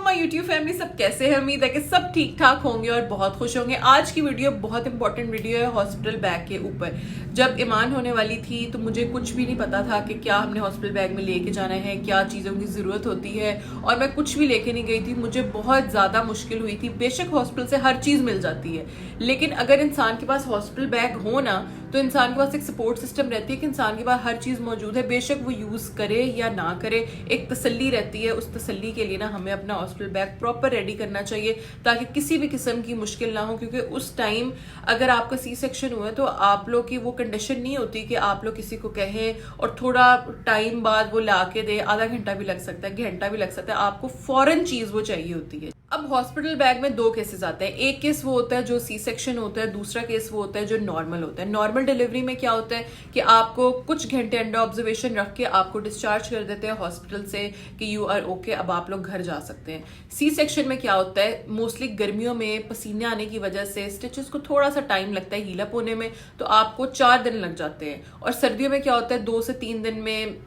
My YouTube family, सब कैसे हैं? उम्मीद है कि सब ठीक ठाक होंगे और बहुत खुश होंगे। आज की वीडियो बहुत इंपॉर्टेंट वीडियो है हॉस्पिटल बैग के ऊपर। जब ईमान होने वाली थी तो मुझे कुछ भी नहीं पता था कि क्या हमने हॉस्पिटल बैग में लेके जाना है, क्या चीज़ों की ज़रूरत होती है, और मैं कुछ भी लेके नहीं गई थी। मुझे बहुत ज़्यादा मुश्किल हुई थी। बेशक हॉस्पिटल से हर चीज़ मिल जाती है, लेकिन अगर इंसान के पास हॉस्पिटल बैग हो ना तो इंसान के पास एक सपोर्ट सिस्टम रहती है कि इंसान के पास हर चीज़ मौजूद है। बेशक वो यूज़ करे या ना करे, एक तसल्ली रहती है। उस तसल्ली के लिए ना हमें अपना हॉस्पिटल बैग प्रॉपर रेडी करना चाहिए ताकि किसी भी किस्म की मुश्किल ना हो, क्योंकि उस टाइम अगर आपका सी सेक्शन हुआ है तो आप लोग की वो कंडीशन नहीं होती कि आप लोग किसी को कहें और थोड़ा टाइम बाद वो ला के दे। आधा घंटा भी लग सकता है, घंटा भी लग सकता है, आपको फौरन चीज़ वो चाहिए होती है। अब हॉस्पिटल बैग में दो केसेस आते हैं। एक केस वो होता है जो सी सेक्शन होता है, दूसरा केस वो होता है जो नॉर्मल होता है। नॉर्मल डिलीवरी में क्या होता है कि आपको कुछ घंटे अंडर ऑब्जर्वेशन रख के आपको डिस्चार्ज कर देते हैं हॉस्पिटल से कि यू आर ओके, अब आप लोग घर जा सकते हैं। सी सेक्शन में क्या होता है, मोस्टली गर्मियों में पसीने आने की वजह से स्टिचेस को थोड़ा सा टाइम लगता है हील अप होने में, तो आपको 4 दिन लग जाते हैं। और सर्दियों में क्या होता है 2 से 3 दिन में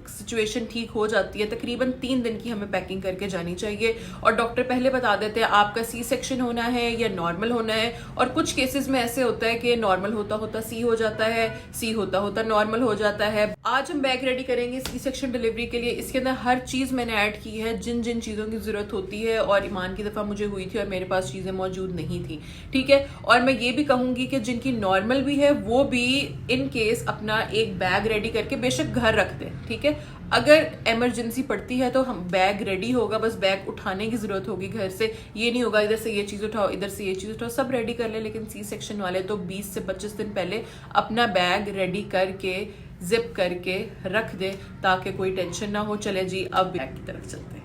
सिचुएशन ठीक हो जाती है। तकरीबन 3 दिन की हमें पैकिंग करके जानी चाहिए और डॉक्टर पहले बता देते हैं आपका सी सेक्शन होना है या नॉर्मल होना है। और कुछ केसेस में ऐसे होता है कि नॉर्मल होता होता सी हो जाता है, सी होता होता नॉर्मल हो जाता है। आज हम बैग रेडी करेंगे सी सेक्शन डिलीवरी के लिए। इसके अंदर हर चीज मैंने ऐड की है जिन जिन चीजों की जरूरत होती है, और ईमान की दफा मुझे हुई थी और मेरे पास चीजें मौजूद नहीं थी, ठीक है। और मैं ये भी कहूंगी कि जिनकी नॉर्मल भी है वो भी इन केस अपना एक बैग रेडी करके बेशक घर रख दें, ठीक है। अगर इमरजेंसी पड़ती है तो हम बैग रेडी होगा, बस बैग उठाने की जरूरत होगी घर से। ये नहीं होगा इधर से ये चीज उठाओ, इधर से ये चीज उठाओ, सब रेडी कर ले। लेकिन सी सेक्शन वाले तो 20 से 25 दिन पहले अपना बैग रेडी करके जिप करके रख दे ताकि कोई टेंशन ना हो। चले जी, अब बैग की तरफ चलते हैं।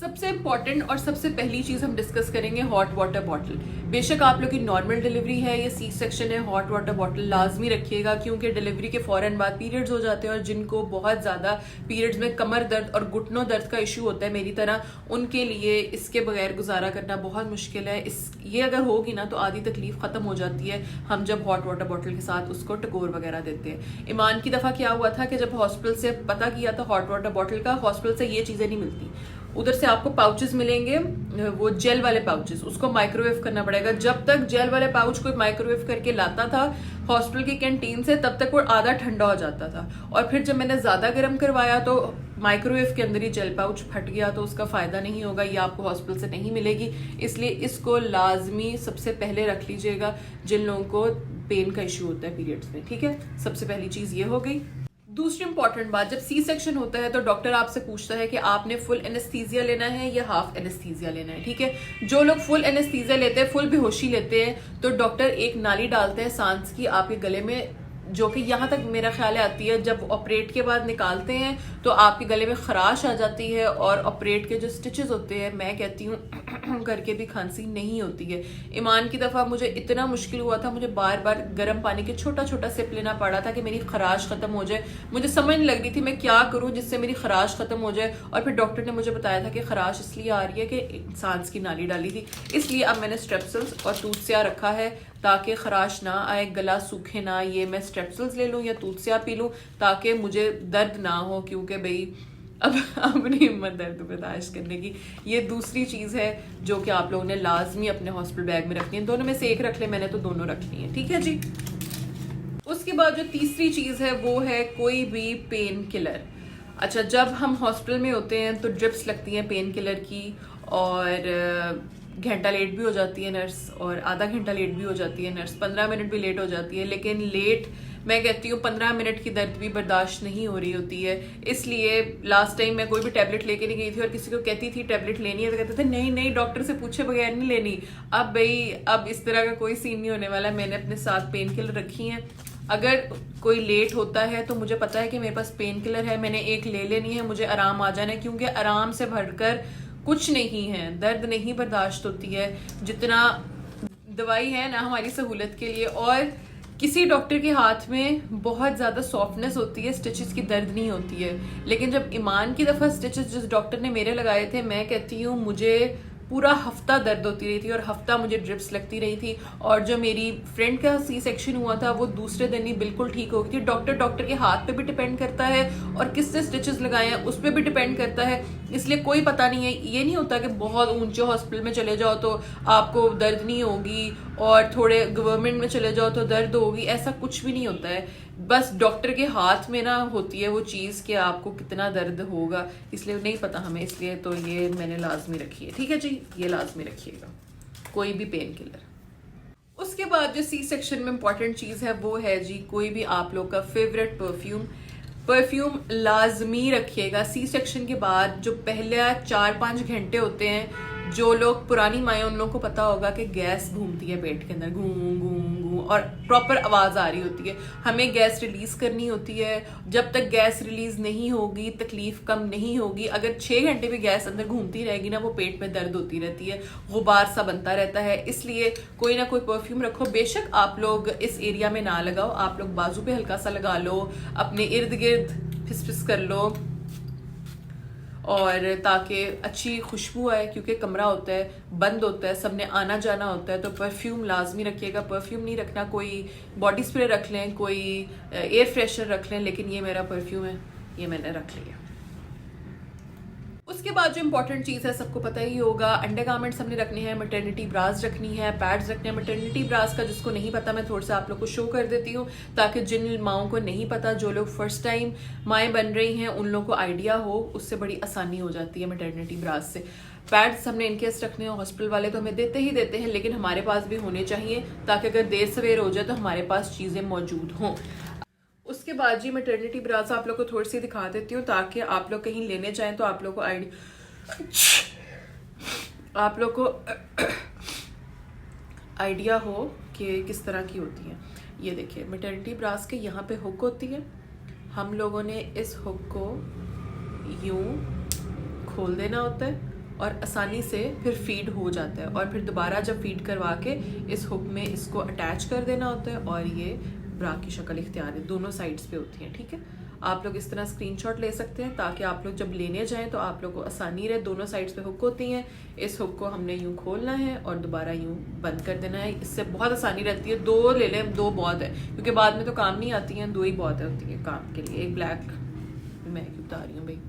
सबसे इंपॉर्टेंट और सबसे पहली चीज हम डिस्कस करेंगे हॉट वाटर बॉटल। बेशक आप लोग की नॉर्मल डिलीवरी है या सी सेक्शन है, हॉट वाटर बॉटल लाजमी रखिएगा, क्योंकि डिलीवरी के फौरन बाद पीरियड्स हो जाते हैं और जिनको बहुत ज्यादा पीरियड्स में कमर दर्द और घुटनों दर्द का इशू होता है मेरी तरह, उनके लिए इसके बगैर गुजारा करना बहुत मुश्किल है। ये अगर होगी ना तो आधी तकलीफ खत्म हो जाती है हम जब हॉट वाटर बॉटल के साथ उसको टकोर वगैरह देते हैं। ईमान की दफा क्या हुआ था कि जब हॉस्पिटल से पता किया था हॉट वाटर बॉटल का, हॉस्पिटल से ये चीजें नहीं मिलती। उधर से आपको पाउचेस मिलेंगे, वो जेल वाले पाउचेस, उसको माइक्रोवेव करना पड़ेगा। जब तक जेल वाले पाउच कोई माइक्रोवेव करके लाता था हॉस्पिटल की कैंटीन से, तब तक वो आधा ठंडा हो जाता था। और फिर जब मैंने ज्यादा गर्म करवाया तो माइक्रोवेव के अंदर ही जेल पाउच फट गया, तो उसका फायदा नहीं होगा, ये आपको हॉस्पिटल से नहीं मिलेगी। इसलिए इसको लाजमी सबसे पहले रख लीजिएगा जिन लोगों को पेन का इशू होता है पीरियड्स में, ठीक है। सबसे पहली चीज ये हो गई। दूसरी इंपॉर्टेंट बात, जब सी सेक्शन होता है तो डॉक्टर आपसे पूछता है कि आपने फुल एनेस्थीसिया लेना है या हाफ एनेस्थीसिया लेना है, ठीक है। जो लोग फुल एनेस्थीसिया लेते हैं, फुल बेहोशी लेते हैं, तो डॉक्टर एक नाली डालते हैं सांस की आपके गले में, जो कि यहाँ तक मेरा ख्याल आती है। जब ऑपरेट के बाद निकालते हैं तो आपके गले में खराश आ जाती है और ऑपरेट के जो स्टिचेस होते हैं, मैं कहती हूँ करके भी खांसी नहीं होती है। ईमान की दफा मुझे इतना मुश्किल हुआ था, मुझे बार बार गर्म पानी के छोटा छोटा सिप लेना पड़ा था कि मेरी खराश खत्म हो जाए। मुझे समझ नहीं लग रही थी मैं क्या करूं जिससे मेरी खराश खत्म हो जाए। और फिर डॉक्टर ने मुझे बताया था कि खराश इसलिए आ रही है कि सांस की नाली डाली थी, इसलिए अब मैंने स्ट्रेप्सिल्स और टूथसिया रखा है ताकि खराश ना आए, गला सूखे ना। ये मैं स्ट्रेप्सिल्स ले लूं या टूथसिया पी लूं ताकि मुझे दर्द ना हो, क्योंकि भाई अब अपनी हिम्मत दर्द बर्दाश्त करने की। ये दूसरी चीज है जो कि आप लोगों ने लाजमी अपने हॉस्पिटल बैग में रखनी है। दोनों में से एक रख ले, मैंने तो दोनों रखनी है, ठीक है जी। उसके बाद जो तीसरी चीज है वो है कोई भी पेन किलर। अच्छा, जब हम हॉस्पिटल में होते हैं तो ड्रिप्स लगती हैं पेन किलर की, और घंटा लेट भी हो जाती है नर्स, और आधा घंटा लेट भी हो जाती है नर्स, 15 मिनट भी लेट हो जाती है। लेकिन लेट मैं कहती हूँ 15 मिनट की दर्द भी बर्दाश्त नहीं हो रही होती है। इसलिए लास्ट टाइम मैं कोई भी टैबलेट लेके नहीं गई थी और किसी को कहती थी टैबलेट लेनी है तो कहते थे नहीं नहीं डॉक्टर से पूछे बगैर नहीं लेनी। अब भाई अब इस तरह का कोई सीन नहीं होने वाला। मैंने अपने साथ पेन किलर रखी हैं। अगर कोई लेट होता है तो मुझे पता है कि मेरे पास पेन किलर है, मैंने एक ले लेनी है, मुझे आराम आ जाना है, क्योंकि आराम से भरकर कुछ नहीं है, दर्द नहीं बर्दाश्त होती है जितना दवाई है ना हमारी सहूलत के लिए। और किसी डॉक्टर के हाथ में बहुत ज़्यादा सॉफ्टनेस होती है, स्टिचेस की दर्द नहीं होती है। लेकिन जब ईमान की दफ़ा स्टिचेस जिस डॉक्टर ने मेरे लगाए थे, मैं कहती हूँ मुझे पूरा हफ्ता दर्द होती रही थी और हफ्ता मुझे ड्रिप्स लगती रही थी। और जो मेरी फ्रेंड का सी सेक्शन हुआ था वो दूसरे दिन ही बिल्कुल ठीक हो गई थी। डॉक्टर के हाथ पे भी डिपेंड करता है और किससे स्टिचेस लगाए हैं उस पर भी डिपेंड करता है, इसलिए कोई पता नहीं है। ये नहीं होता कि बहुत ऊंचे हॉस्पिटल में चले जाओ तो आपको दर्द नहीं होगी और थोड़े गवर्नमेंट में चले जाओ तो दर्द होगी, ऐसा कुछ भी नहीं होता है। बस डॉक्टर के हाथ में ना होती है वो चीज़ कि आपको कितना दर्द होगा, इसलिए नहीं पता हमें, इसलिए तो ये मैंने लाजमी रखी है। ठीक है जी, ये लाजमी रखिएगा, कोई भी पेन किलर। उसके बाद जो सी सेक्शन में इंपॉर्टेंट चीज़ है वो है जी कोई भी आप लोग का फेवरेट परफ्यूम लाजमी रखिएगा। सी सेक्शन के बाद जो पहले 4-5 घंटे होते हैं, जो लोग पुरानी माएँ उन लोगों को पता होगा कि गैस घूमती है पेट के अंदर, घूम घूम घूम, और प्रॉपर आवाज़ आ रही होती है। हमें गैस रिलीज करनी होती है। जब तक गैस रिलीज नहीं होगी तकलीफ कम नहीं होगी। अगर 6 घंटे भी गैस अंदर घूमती रहेगी ना, वो पेट में दर्द होती रहती है, गुबार सा बनता रहता है। इसलिए कोई ना कोई परफ्यूम रखो। बेशक आप लोग इस एरिया में ना लगाओ, आप लोग बाजू पे हल्का सा लगा लो, अपने इर्द गिर्द फिस कर लो, और ताकि अच्छी खुशबू आए, क्योंकि कमरा होता है, बंद होता है, सबने आना जाना होता है, तो परफ्यूम लाजमी रखिएगा। परफ्यूम नहीं रखना, कोई बॉडी स्प्रे रख लें, कोई एयर फ्रेशनर रख लें, लेकिन ये मेरा परफ्यूम है, ये मैंने रख लिया। उसके बाद जो इंपॉर्टेंट चीज़ है सबको पता ही होगा, अंडरगारमेंट्स हमने रखने हैं, मैटरनिटी ब्रास रखनी है, पैड्स रखने हैं। मैटरनिटी ब्रास का जिसको नहीं पता मैं थोड़ा सा आप लोग को शो कर देती हूँ, ताकि जिन माओं को नहीं पता, जो लोग फर्स्ट टाइम माएँ बन रही हैं, उन लोगों को आइडिया हो, उससे बड़ी आसानी हो जाती है मैटरनिटी ब्रास से। पैड्स हमने इनकेस रखने हैं, हॉस्पिटल वाले तो हमें देते ही देते हैं, लेकिन हमारे पास भी होने चाहिए ताकि अगर देर सवेर हो जाए तो हमारे पास चीज़ें मौजूद हों। उसके बाद जी मैटरनिटी ब्रास आप लोग को थोड़ी सी दिखा देती हूँ, ताकि आप लोग कहीं लेने जाएं तो आप लोग को आइडिया हो कि किस तरह की होती है। ये देखिए, मैटरनिटी ब्रास के यहाँ पे हुक होती है, हम लोगों ने इस हुक को यूं खोल देना होता है और आसानी से फिर फीड हो जाता है, और फिर दोबारा जब फीड करवा के इस हुक में इसको अटैच कर देना होता है, और ये ब्रा की शक्ल इख्तियार है, दोनों साइड्स पे होती है। ठीक है, आप लोग इस तरह स्क्रीनशॉट ले सकते हैं ताकि आप लोग जब लेने जाएं तो आप लोग को आसानी रहे। दोनों साइड्स पे हुक होती हैं, इस हुक को हमने यूं खोलना है और दोबारा यूं बंद कर देना है, इससे बहुत आसानी रहती है। 2 ले लें, 2 बहुत है, क्योंकि बाद में तो काम नहीं आती हैं, 2 ही बहुत होती है काम के लिए। एक ब्लैक मैं क्यों बता रही हूँ भाई।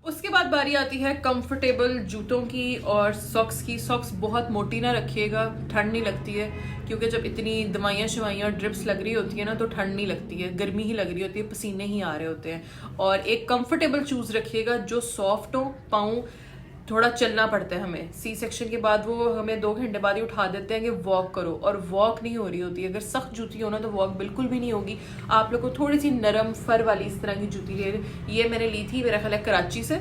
उसके बाद बारी आती है कंफर्टेबल जूतों की और सॉक्स की। सॉक्स बहुत मोटी ना रखिएगा, ठंड नहीं लगती है, क्योंकि जब इतनी दवाइयाँ शवाइयाँ ड्रिप्स लग रही होती है ना तो ठंड नहीं लगती है, गर्मी ही लग रही होती है, पसीने ही आ रहे होते हैं। और एक कंफर्टेबल शूज़ रखिएगा जो सॉफ्ट हो, पाँव थोड़ा चलना पड़ता है हमें। सी सेक्शन के बाद वो हमें 2 घंटे बाद ही उठा देते हैं कि वॉक करो, और वॉक नहीं हो रही होती। अगर सख्त जूती हो ना तो वॉक बिल्कुल भी नहीं होगी। आप लोग को थोड़ी सी नरम फर वाली इस तरह की जूती ले, ये मैंने ली थी मेरा ख्याल है कराची से,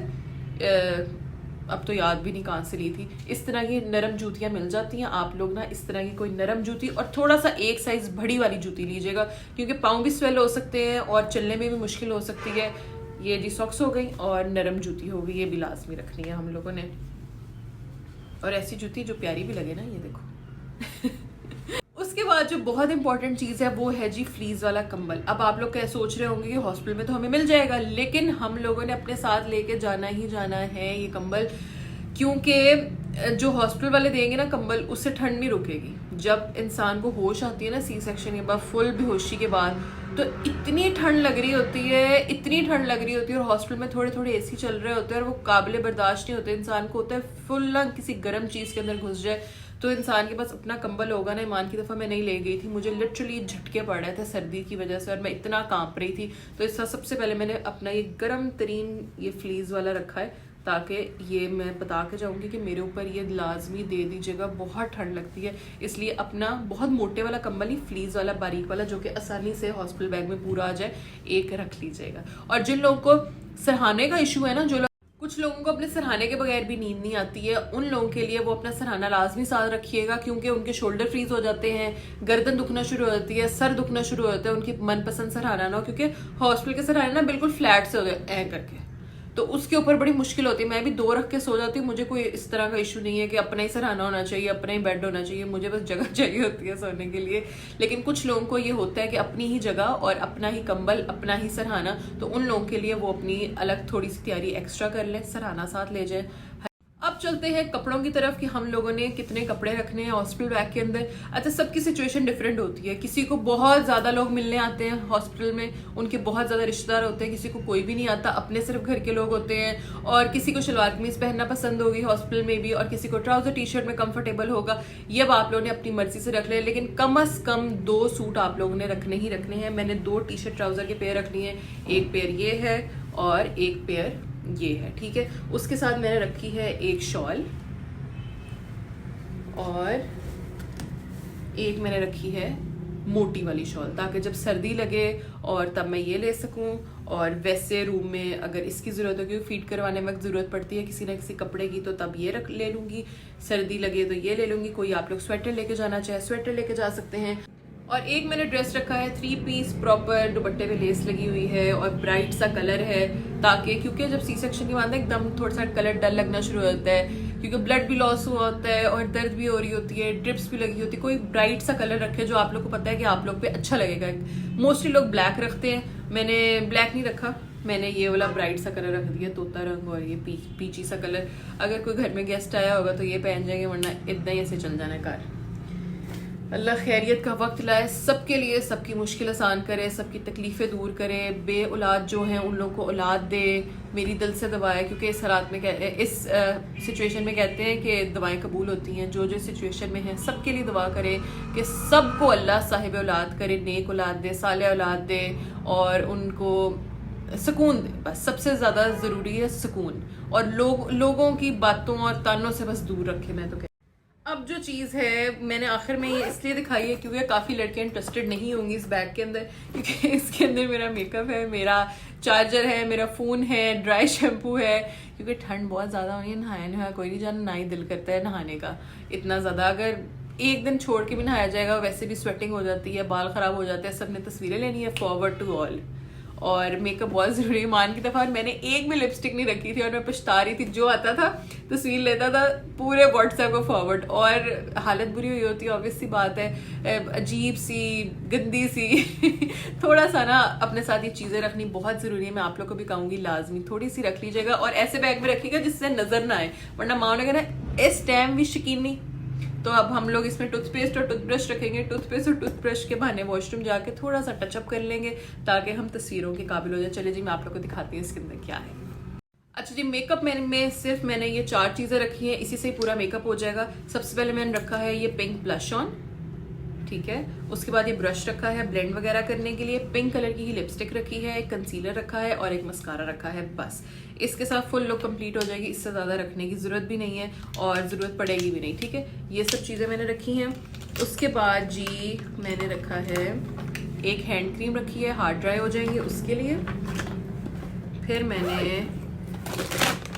अब तो याद भी नहीं कहाँ से ली थी। इस तरह की नरम जूतियाँ मिल जाती हैं, आप लोग ना इस तरह की कोई नरम जूती और थोड़ा सा एक साइज बड़ी वाली जूती लीजिएगा, क्योंकि पाँव भी स्वेल हो सकते हैं और चलने में भी मुश्किल हो सकती है। ये जी सॉक्स हो गई और नरम जूती हो गई, ये भी लाजमी रखनी है हम लोगों ने। और ऐसी जूती जो प्यारी भी लगे ना, ये देखो। उसके बाद जो बहुत इंपॉर्टेंट चीज़ है वो है जी फ्लीज वाला कंबल। अब आप लोग क्या सोच रहे होंगे कि हॉस्पिटल में तो हमें मिल जाएगा, लेकिन हम लोगों ने अपने साथ लेके जाना ही जाना है ये कंबल, क्योंकि जो हॉस्पिटल वाले देंगे ना कंबल, उससे ठंड नहीं रुकेगी। जब इंसान को होश आती है ना सी सेक्शन के बाद, फुल बेहोशी के बाद, तो इतनी ठंड लग रही होती है, इतनी ठंड लग रही होती है, और हॉस्पिटल में थोड़े थोड़े एसी चल रहे होते हैं और वो काबिल बर्दाश्त नहीं होते। इंसान को होता है फुल ना किसी गर्म चीज़ के अंदर घुस जाए, तो इंसान के पास अपना कंबल होगा ना। ईमान की दफ़ा मैं नहीं ले गई थी, मुझे लिटरली झटके पड़ रहे थे सर्दी की वजह से और मैं इतना कांप रही थी। तो इसका सबसे पहले मैंने अपना ये गर्म तरीन ये फ्लीज वाला रखा है, ताकि ये मैं बता के जाऊँगी कि मेरे ऊपर ये लाजमी दे दीजिएगा, बहुत ठंड लगती है। इसलिए अपना बहुत मोटे वाला कंबल ही, फ्लीज वाला बारीक वाला जो कि आसानी से हॉस्पिटल बैग में पूरा आ जाए, एक रख लीजिएगा। और जिन लोगों को सरहाने का इशू है ना, जो कुछ लोगों को अपने सरहाने के बगैर भी नींद नहीं आती है, उन लोगों के लिए वो अपना सरहाना लाजमी साथ रखिएगा, क्योंकि उनके शोल्डर फ्रीज हो जाते हैं, गर्दन दुखना शुरू हो जाती है, सर दुखना शुरू हो जाता है, उनकी मनपसंद सरहाना ना हो, क्योंकि हॉस्पिटल के सरहाने ना बिल्कुल फ्लैट से हो गए ऐ करके, तो उसके ऊपर बड़ी मुश्किल होती है। मैं भी 2 रख के सो जाती हूँ, मुझे कोई इस तरह का इशू नहीं है कि अपना ही सरहाना होना चाहिए, अपना ही बेड होना चाहिए, मुझे बस जगह चाहिए होती है सोने के लिए। लेकिन कुछ लोगों को ये होता है कि अपनी ही जगह और अपना ही कंबल, अपना ही सरहाना, तो उन लोगों के लिए वो अपनी अलग थोड़ी सी तैयारी एक्स्ट्रा कर लें, सरहाना साथ ले जाए। अब चलते हैं कपड़ों की तरफ कि हम लोगों ने कितने कपड़े रखने हैं हॉस्पिटल बैग के अंदर। अच्छा, सबकी सिचुएशन डिफरेंट होती है। किसी को बहुत ज़्यादा लोग मिलने आते हैं हॉस्पिटल में, उनके बहुत ज़्यादा रिश्तेदार होते हैं, किसी को कोई भी नहीं आता, अपने सिर्फ घर के लोग होते हैं, और किसी को शलवार कमीज पहनना पसंद होगी हॉस्पिटल में भी, और किसी को ट्राउजर टी शर्ट में कंफर्टेबल होगा। ये अब आप लोगों ने अपनी मर्जी से रख ले, लेकिन कम अज़ कम 2 सूट आप लोगों ने रखने ही रखने हैं। मैंने 2 टी शर्ट ट्राउजर के पेयर रखनी है, एक पेयर ये है और एक पेयर ये है, ठीक है। उसके साथ मैंने रखी है एक शॉल और एक मैंने रखी है मोटी वाली शॉल, ताकि जब सर्दी लगे और तब मैं ये ले सकूं। और वैसे रूम में अगर इसकी ज़रूरत होगी, फीड करवाने वक्त ज़रूरत पड़ती है किसी ना किसी कपड़े की, तो तब ये रख ले लूँगी। सर्दी लगे तो ये ले लूँगी। कोई आप लोग स्वेटर लेके जाना चाहे स्वेटर लेके जा सकते हैं। और एक मैंने ड्रेस रखा है 3 पीस प्रॉपर, दुपट्टे पे लेस लगी हुई है और ब्राइट सा कलर है, ताकि क्योंकि जब सी सेक्शन के बाद एकदम थोड़ा सा कलर डल लगना शुरू होता है, क्योंकि ब्लड भी लॉस हुआ होता है और दर्द भी हो रही होती है, ड्रिप्स भी लगी होती है। कोई ब्राइट सा कलर रखे जो आप लोग को पता है कि आप लोग पे अच्छा लगेगा। मोस्टली लोग ब्लैक रखते हैं, मैंने ब्लैक नहीं रखा, मैंने ये वाला ब्राइट सा कलर रख दिया, तोता रंग और ये पीची सा कलर। अगर कोई घर में गेस्ट आया होगा तो ये पहन जाएंगे, वरना इतना ही ऐसे चल जाना घर। अल्लाह खैरियत का वक्त लाए सबके लिए, सबकी मुश्किल आसान करे, सबकी तकलीफ़ें दूर करे, बे औलाद जो हैं उन लोगों को औलाद दे, मेरी दिल से दुआ है। क्योंकि इस हालात में इस सिचुएशन में कहते हैं कि दुआएं कबूल होती हैं। जो जो सिचुएशन में है सबके लिए दुआ करे कि सबको अल्लाह साहिब औलाद करे, नेक औलाद दे, साले औलाद दे और उनको सुकून दे। बस सबसे ज़्यादा ज़रूरी है सुकून, और लोगों की बातों और तानों से बस दूर रखे। मैं तो अब जो चीज़ है मैंने आखिर में ये इसलिए दिखाई है क्योंकि काफ़ी लड़कियां इंटरेस्टेड नहीं होंगी इस बैग के अंदर, क्योंकि इसके अंदर मेरा मेकअप है, मेरा चार्जर है, मेरा फ़ोन है, ड्राई शैम्पू है। क्योंकि ठंड बहुत ज़्यादा होनी है, नहाया कोई नहीं जाना, ना ही दिल करता है नहाने का इतना ज़्यादा। अगर एक दिन छोड़ के भी नहाया जाएगा, वैसे भी स्वेटिंग हो जाती है, बाल ख़राब हो जाते हैं। सब ने तस्वीरें लेनी है, फॉरवर्ड टू ऑल। और मेकअप बहुत ज़रूरी है। मान की दफ़ा मैंने एक भी लिपस्टिक नहीं रखी थी और मैं पछता रही थी। जो आता था तस्वीर लेता था, पूरे व्हाट्सएप को फॉरवर्ड, और हालत बुरी हुई होती है, ऑब्वियस सी बात है, अजीब सी गंदी सी थोड़ा सा ना अपने साथ ये चीज़ें रखनी बहुत ज़रूरी है। मैं आप लोग को भी कहूँगी लाजमी थोड़ी सी रख लीजिएगा, और ऐसे बैग में रखिएगा जिससे नज़र ना आए, वरना माँ ने कहना इस टाइम भी शकीनी। तो अब हम लोग इसमें टूथपेस्ट और टूथब्रश रखेंगे। टूथपेस्ट और टूथब्रश के बहाने वॉशरूम जाके थोड़ा सा टचअप कर लेंगे ताकि हम तस्वीरों के काबिल हो जाए। चले जी, मैं आप लोग को दिखाती हूँ इसके अंदर क्या है। अच्छा जी, मेकअप में सिर्फ मैंने ये 4 चीज़ें रखी हैं, इसी से ही पूरा मेकअप हो जाएगा। सबसे पहले मैंने रखा है ये पिंक ब्लश ऑन, ठीक है। उसके बाद ये ब्रश रखा है ब्लेंड वगैरह करने के लिए, पिंक कलर की ही लिपस्टिक रखी है, एक कंसीलर रखा है और एक मस्कारा रखा है। बस इसके साथ फुल लुक कंप्लीट हो जाएगी। इससे ज़्यादा रखने की ज़रूरत भी नहीं है और ज़रूरत पड़ेगी भी नहीं, ठीक है। ये सब चीज़ें मैंने रखी हैं। उसके बाद जी मैंने रखा है एक हैंड क्रीम रखी है, हार्ड ड्राई हो जाएंगे उसके लिए। फिर मैंने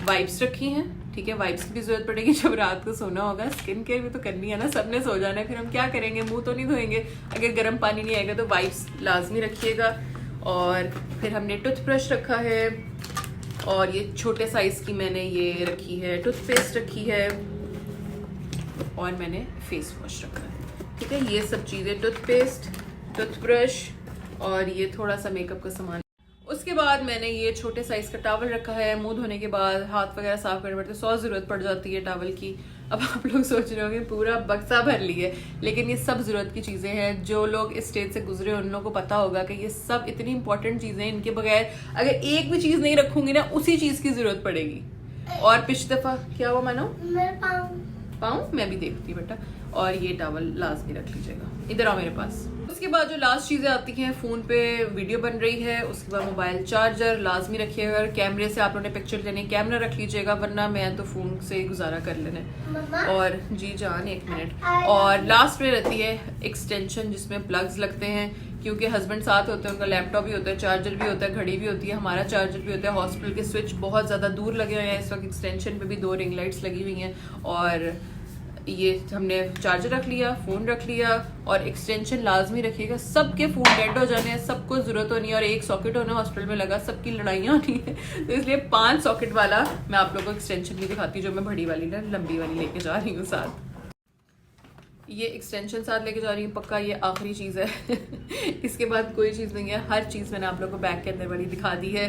वाइप्स रखी हैं, ठीक है। वाइप्स की भी जरूरत पड़ेगी जब रात को सोना होगा। स्किन केयर भी तो करनी है ना, सबने सो जाना है, फिर हम क्या करेंगे, मुंह तो नहीं धोएंगे। अगर गर्म पानी नहीं आएगा तो वाइप्स लाजमी रखिएगा। और फिर हमने टूथब्रश रखा है, और ये छोटे साइज की मैंने ये रखी है, टूथपेस्ट रखी है, और मैंने फेस वॉश रखा है, ठीक है। ये सब चीज़ें, टूथपेस्ट, टूथब्रश और ये थोड़ा सा मेकअप का सामान। उसके बाद मैंने ये छोटे साइज का टॉवल रखा है। मुंह धोने के बाद हाथ वगैरह साफ करने पड़ते, 100 ज़रूरत पड़ जाती है टॉवल की। अब आप लोग सोच रहे होंगे पूरा बक्सा भर लिए, लेकिन ये सब ज़रूरत की चीज़ें हैं। जो लोग इस स्टेज से गुजरे उन लोगों को पता होगा कि ये सब इतनी इंपॉर्टेंट चीज़ें हैं, इनके बगैर अगर एक भी चीज़ नहीं रखूंगी ना, उसी चीज़ की ज़रूरत पड़ेगी। और पिछली दफ़ा क्या हुआ मानो, पाऊँ मैं भी देखती बेटा। और ये टॉवल लाजमी रख लीजिएगा, इधर आओ मेरे पास। उसके बाद जो लास्ट चीज़ें आती हैं, फ़ोन पे वीडियो बन रही है, उसके बाद मोबाइल चार्जर लाजमी रखिएगा। कैमरे से आप लोगों ने पिक्चर लेने, कैमरा रख लीजिएगा, वरना मैं तो फ़ोन से गुजारा कर लेने। और जी जान 1 मिनट। और लास्ट में रहती है एक्सटेंशन, जिसमें प्लग्स लगते हैं, क्योंकि हस्बैंड साथ होते हैं, उनका लैपटॉप भी होता है, चार्जर भी होता है, घड़ी भी होती है, हमारा चार्जर भी होता है। हॉस्पिटल के स्विच बहुत ज़्यादा दूर लगे हुए हैं इस वक्त। एक्सटेंशन पे भी 2 रिंग लाइट्स लगी हुई हैं, और ये हमने चार्जर रख लिया, फ़ोन रख लिया, और एक्सटेंशन लाजमी रखिएगा। सबके फ़ोन डेड हो जाने हैं, सबको ज़रूरत होनी है, और एक सॉकेट होना हॉस्पिटल में लगा, सबकी लड़ाइयाँ होनी है, तो इसलिए 5 सॉकेट वाला मैं आप लोगों को एक्सटेंशन भी दिखाती हूँ, जो मैं बड़ी वाली ना लंबी वाली लेके जा रही हूँ साथ। ये एक्सटेंशन साथ लेके जा रही हूँ, पक्का ये आखिरी चीज़ है इसके बाद कोई चीज़ नहीं है। हर चीज़ मैंने आप लोगों को बैग के अंदर वाली दिखा दी है।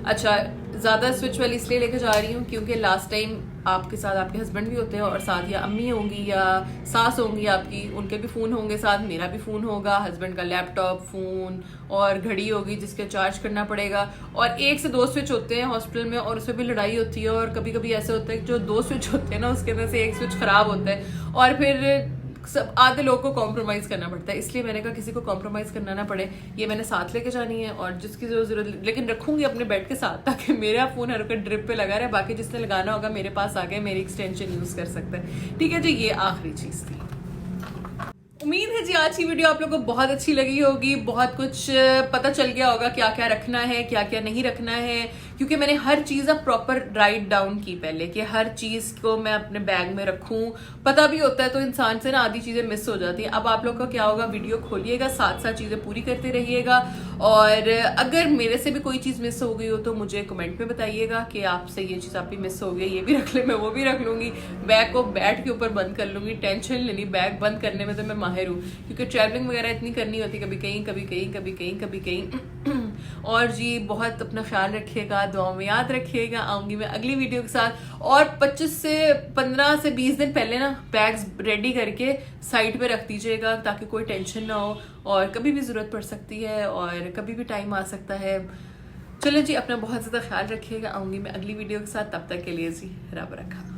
अच्छा, ज़्यादा स्विच वाली इसलिए लेके जा रही हूँ क्योंकि लास्ट टाइम आपके साथ आपके हस्बैंड भी होते हैं और साथ या अम्मी होंगी या सास होंगी आपकी, उनके भी फ़ोन होंगे साथ, मेरा भी फ़ोन होगा, हस्बैंड का लैपटॉप, फ़ोन और घड़ी होगी जिसके चार्ज करना पड़ेगा। और 1 से 2 स्विच होते हैं हॉस्पिटल में और उसमें भी लड़ाई होती है। और कभी कभी ऐसे होता है कि जो 2 स्विच होते हैं ना उसके अंदर से 1 स्विच ख़राब होता है और फिर सब आधे लोगों को कॉम्प्रोमाइज करना पड़ता है। इसलिए मैंने कहा किसी को कॉम्प्रोमाइज करना ना पड़े, ये मैंने साथ लेके जानी है और जिसकी जो जरूरत, लेकिन रखूंगी अपने बेड के साथ ताकि मेरा फोन हर वक्त ड्रिप पे लगा रहे, बाकी जिसने लगाना होगा मेरे पास आ गए, मेरी एक्सटेंशन यूज कर सकता है। ठीक है जी, ये आखिरी चीज थी। उम्मीद है जी आज की वीडियो आप लोगों को बहुत अच्छी लगी होगी, बहुत कुछ पता चल गया होगा क्या क्या रखना है क्या क्या नहीं रखना है, क्योंकि मैंने हर चीज़ अब प्रॉपर राइट डाउन की पहले कि हर चीज़ को मैं अपने बैग में रखूं। पता भी होता है तो इंसान से ना आधी चीज़ें मिस हो जाती हैं। अब आप लोग का क्या होगा, वीडियो खोलिएगा, साथ साथ चीज़ें पूरी करते रहिएगा और अगर मेरे से भी कोई चीज़ मिस हो गई हो तो मुझे कमेंट में बताइएगा कि आपसे ये चीज़ आपकी मिस हो गई, ये भी रख ले, मैं वो भी रख लूँगी। बैग को बेड के ऊपर बंद कर लूँगी, टेंशन लेनी, बैग बंद करने में तो मैं माहिर हूँ क्योंकि ट्रैवलिंग वगैरह इतनी करनी होती, कभी कहीं कभी कहीं कभी कहीं कभी कहीं और जी बहुत अपना ख्याल रखिएगा, दुआ में याद रखिएगा। आऊँगी मैं अगली वीडियो के साथ और 25 से 15 से 20 दिन पहले ना बैग्स रेडी करके साइड पे रख दीजिएगा ताकि कोई टेंशन ना हो और कभी भी ज़रूरत पड़ सकती है और कभी भी टाइम आ सकता है। चलो जी, अपना बहुत ज़्यादा ख्याल रखिएगा। आऊँगी मैं अगली वीडियो के साथ, तब तक के लिए जी रब रखा।